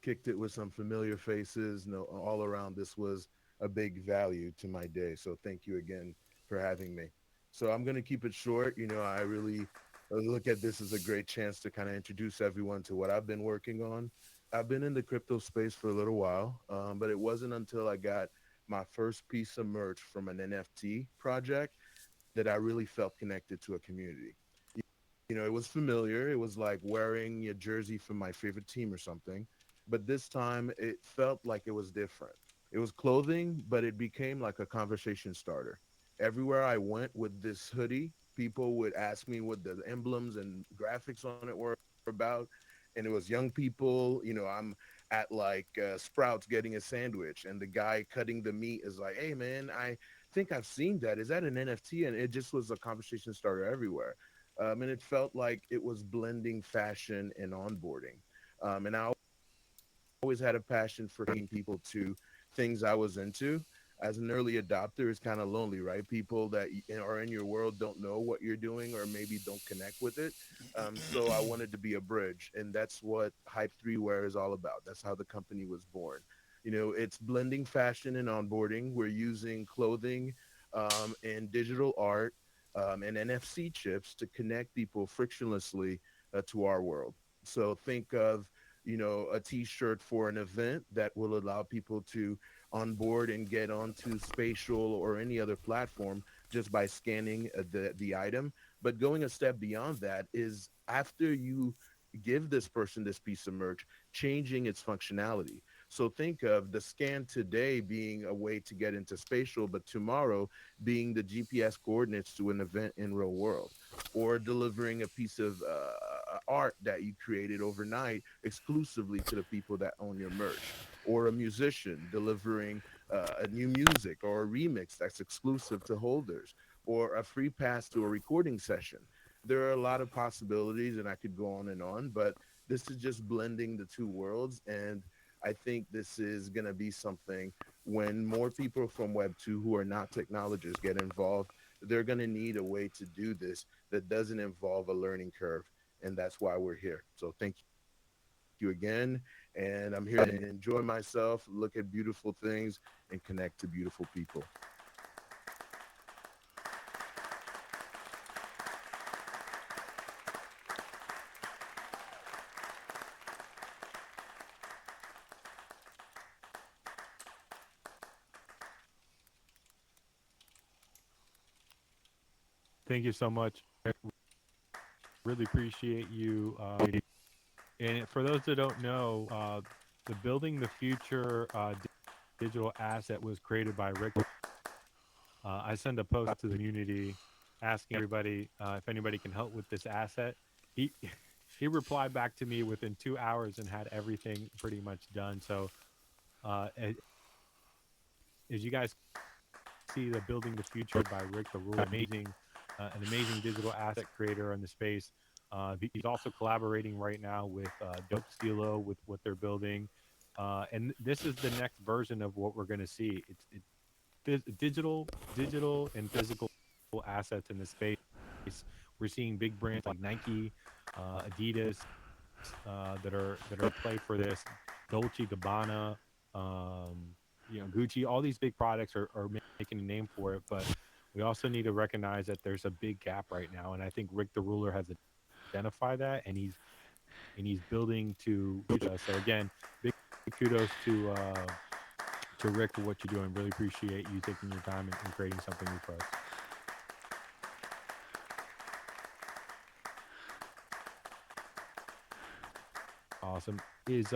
kicked it with some familiar faces. No, all around, this was a big value to my day. So thank you again for having me. So I'm gonna keep it short. I really look at this as a great chance to kind of introduce everyone to what I've been working on. I've been in the crypto space for a little while, but it wasn't until I got my first piece of merch from an NFT project that I really felt connected to a community. It was familiar. It was like wearing a jersey from my favorite team or something. But this time it felt like it was different. It was clothing, but it became like a conversation starter. Everywhere I went with this hoodie, people would ask me what the emblems and graphics on it were about. And it was young people. I'm at like Sprouts getting a sandwich, and the guy cutting the meat is like, "Hey, man, I think I've seen that. Is that an NFT?" And it just was a conversation starter everywhere. And it felt like it was blending fashion and onboarding. And I always had a passion for taking people to things I was into. As an early adopter, it's kind of lonely, right? People that are in your world don't know what you're doing or maybe don't connect with it. So I wanted to be a bridge, and that's what Hype3Wear is all about. That's how the company was born. It's blending fashion and onboarding. We're using clothing and digital art and NFC chips to connect people frictionlessly to our world. So think of a t-shirt for an event that will allow people to onboard and get onto Spatial or any other platform just by scanning the item. But going a step beyond that is after you give this person this piece of merch, changing its functionality. So think of the scan today being a way to get into Spatial, but tomorrow being the GPS coordinates to an event in real world, or delivering a piece of art that you created overnight exclusively to the people that own your merch, or a musician delivering a new music or a remix that's exclusive to holders, or a free pass to a recording session. There are a lot of possibilities, and I could go on, but this is just blending the two worlds. And I think this is going to be something when more people from Web 2 who are not technologists get involved, they're going to need a way to do this that doesn't involve a learning curve. And that's why we're here. So thank you again. And I'm here to enjoy myself, look at beautiful things, and connect to beautiful people. Thank you so much. Really appreciate you. And for those that don't know, the Building the Future digital asset was created by Rick. I send a post to the community asking everybody if anybody can help with this asset. He he replied back to me within 2 hours and had everything pretty much done. So as you guys see, the Building the Future by Ric Tha Rula, an amazing digital asset creator in the space. He's also collaborating right now with Dope Stilo with what they're building, and this is the next version of what we're going to see. Digital and physical assets in the space. We're seeing big brands like Nike, Adidas, that are play for this. Dolce Gabbana, Gucci. All these big products are making a name for it, but we also need to recognize that there's a big gap right now, and I think Ric the Ruler has identified that, and he's building to reach us. So again, big kudos to Rick for what you're doing. Really appreciate you taking your time and creating something new for us. Awesome. Is